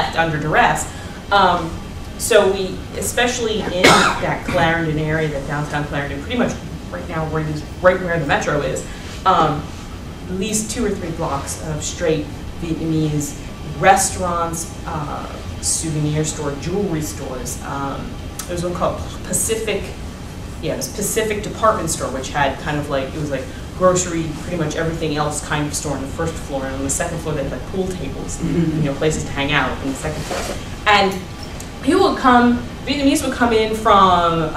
left under duress. So we, especially in that Clarendon area, that downtown Clarendon, pretty much right now where it is, right where the metro is, at least 2 or 3 blocks of straight Vietnamese restaurants, souvenir store, jewelry stores. There's one called Pacific, yeah, this Pacific department store, which had kind of like, it was like grocery, pretty much everything else kind of store on the first floor, and on the second floor they had like pool tables, you know, places to hang out on the second floor. And people would come, Vietnamese would come in from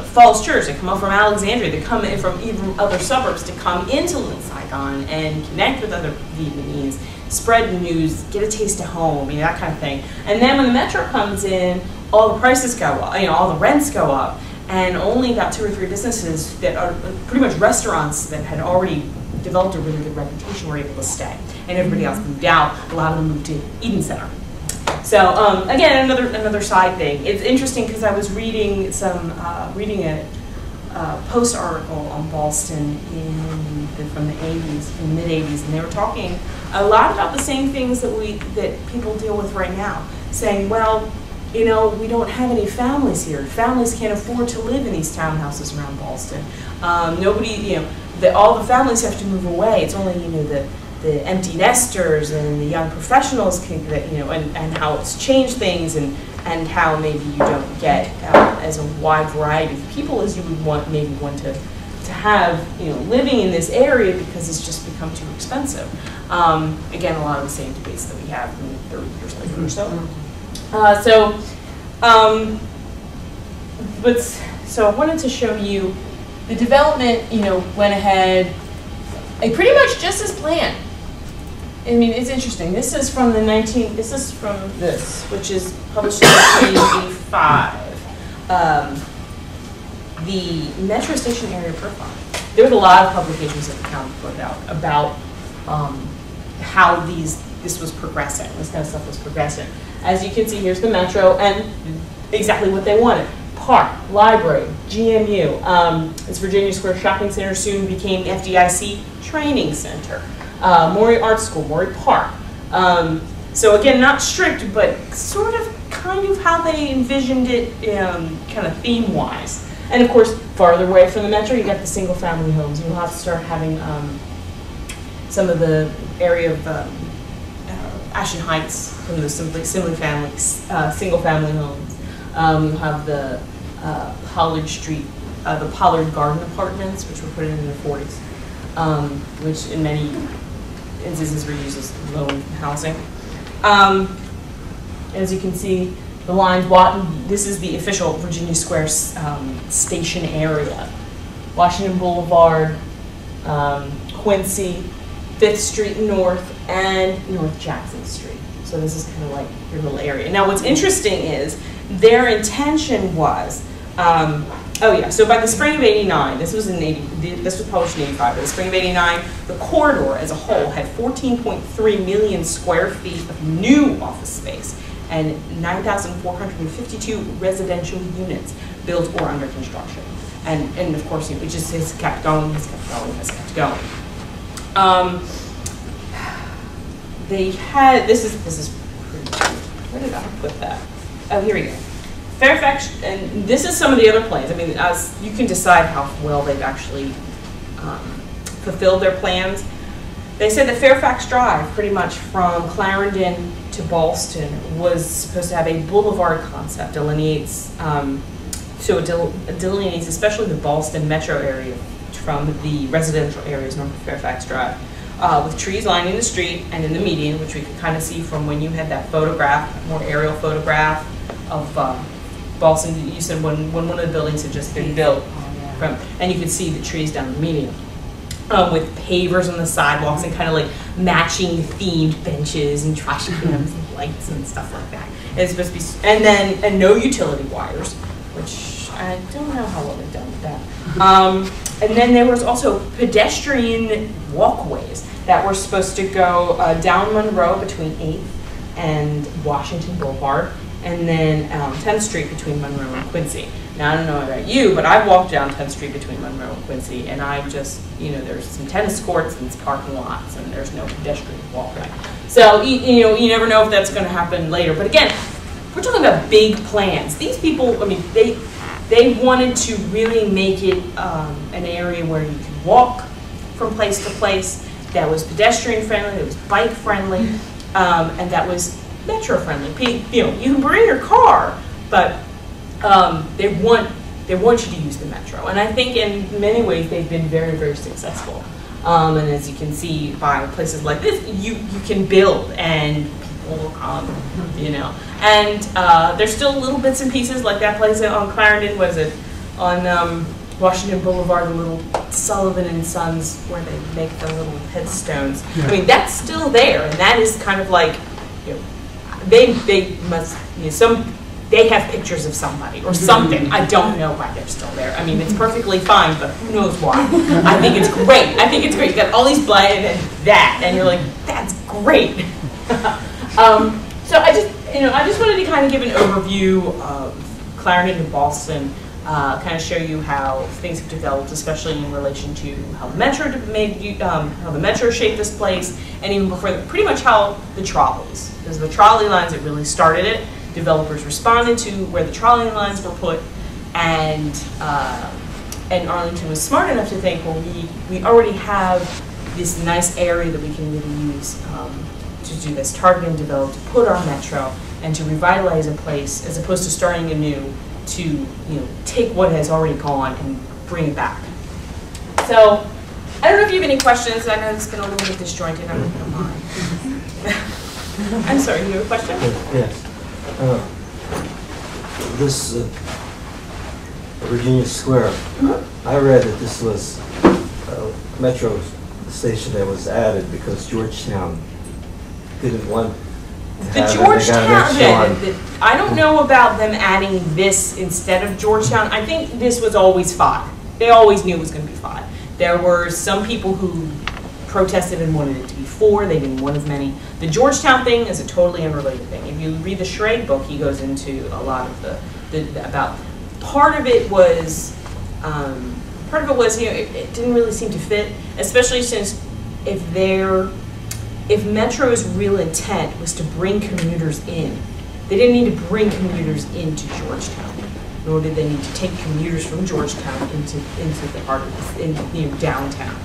Falls Church, they come up from Alexandria, they come in from even other suburbs to come into Little Saigon and connect with other Vietnamese, spread news, get a taste of home, you know, that kind of thing. And then when the metro comes in, all the prices go up, you know, all the rents go up, and only about 2 or 3 businesses that are pretty much restaurants that had already developed a really good reputation were able to stay. And everybody else moved out, a lot of them moved to Eden Center. So again, another side thing. It's interesting because I was reading reading a Post article on Boston from the 80s, in the mid-80s, and they were talking a lot about the same things that people deal with right now, saying, well, you know, we don't have any families here. Families can't afford to live in these townhouses around Boston. Nobody, you know, all the families have to move away. It's only, you know, the empty nesters and the young professionals can, you know, and how it's changed things, and how maybe you don't get as a wide variety of people as you would want to have, you know, living in this area, because it's just become too expensive. Again, a lot of the same debates that we have 30 years later or so. So I wanted to show you the development, you know, went ahead pretty much just as planned. I mean, it's interesting. This is from this, which is published in 1985. The Metro Station Area Profile. There was a lot of publications that the county put out about how this was progressing, this kind of stuff was progressing. As you can see, here's the Metro, and exactly what they wanted. Park, library, GMU, this Virginia Square Shopping Center soon became the FDIC Training Center. Maury Art School, Maury Park. So again, not strict, but sort of kind of how they envisioned it, kind of theme-wise. And of course, farther away from the Metro, you got the single-family homes. You'll have to start having some of the area of Ashland Heights from the single-family homes. You have the Pollard Street, the Pollard Garden Apartments, which were put in the 40s, which in many instances were used as low-income housing. As you can see, the lines, this is the official Virginia Square station area. Washington Boulevard, Quincy, 5th Street North, and North Jackson Street. So this is kind of like your little area. Now what's interesting is their intention was, oh yeah, so by the spring of '89, this was published in '85, by the spring of '89, the corridor as a whole had 14.3 million square feet of new office space and 9,452 residential units built or under construction. And of course, it just has kept going, has kept going, has kept going. They had, this is pretty cool. Where did I put that? Oh, here we go. Fairfax, and this is some of the other plans. I mean, as you can decide how well they've actually fulfilled their plans. They said that Fairfax Drive, pretty much from Clarendon to Ballston, was supposed to have a boulevard concept, delineates, so it delineates especially the Ballston metro area from the residential areas north of Fairfax Drive, with trees lining the street and in the median, which we could kind of see from when you had that photograph, more aerial photograph of Ballston. You said when one of the buildings had just been built, and you could see the trees down the median. With pavers on the sidewalks and kind of like matching themed benches and trash cans and lights and stuff like that. And it's supposed to be, and no utility wires, which I don't know how well they've done with that. And then there was also pedestrian walkways that were supposed to go down Monroe between 8th and Washington Boulevard, and then 10th Street between Monroe and Quincy. Now, I don't know about you, but I walked down 10th Street between Monroe and Quincy, and I just, you know, there's some tennis courts and parking lots, and there's no pedestrian walkway. So, you never know if that's going to happen later. But again, we're talking about big plans. These people, I mean, they wanted to really make it an area where you could walk from place to place, that was pedestrian friendly, that was bike friendly, and that was metro friendly. You know, you can bring your car, but they want you to use the metro. And I think in many ways they've been very, very successful. And as you can see by places like this, you can build and people will come, you know. And there's still little bits and pieces like that place on Clarendon, was it, on Washington Boulevard, the little Sullivan and Sons where they make the little headstones. Yeah. I mean, that's still there, and that is kind of like, you know, they must, you know, they have pictures of somebody or something. I don't know why they're still there. I mean, it's perfectly fine, but who knows why. I think it's great. I think it's great. You got all these blind and that, and you're like, that's great. So I just wanted to kind of give an overview of Clarendon and Boston, kind of show you how things have developed, especially in relation to how the metro shaped this place, and even before that, pretty much how the trolleys, because the trolley lines that really started it. Developers responded to where the trolley lines were put, and Arlington was smart enough to think, well, we already have this nice area that we can really use to do this, target and develop, to put our metro, and to revitalize a place, as opposed to starting anew, to, you know, take what has already gone and bring it back. So, I don't know if you have any questions. I know it's been a little bit disjointed. I don't mind. I'm sorry, you have a question? Yes. This Virginia Square, I read that this was a metro station that was added because Georgetown didn't want to have it. Georgetown, I don't know about them adding this instead of Georgetown. I think this was always 5. They always knew it was going to be 5. There were some people who protested and wanted it to be 4. They didn't want as many. The Georgetown thing is a totally unrelated thing. If you read the Schrade book, he goes into a lot of about. Part of it was, you know, it didn't really seem to fit, especially since if Metro's real intent was to bring commuters in, they didn't need to bring commuters into Georgetown, nor did they need to take commuters from Georgetown into the heart of you know, downtown.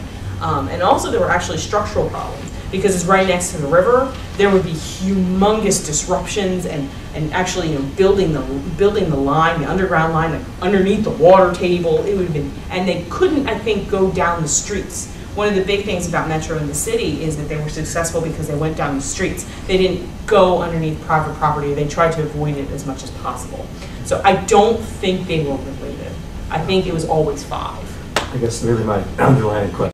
And also there were actually structural problems, because it's right next to the river. There would be humongous disruptions and actually, you know, building the line, the underground line, like underneath the water table. It would have been, and they couldn't, I think, go down the streets. One of the big things about Metro in the city is that they were successful because they went down the streets. They didn't go underneath private property. They tried to avoid it as much as possible. So I don't think they were related. I think it was always 5. I guess really my underlying question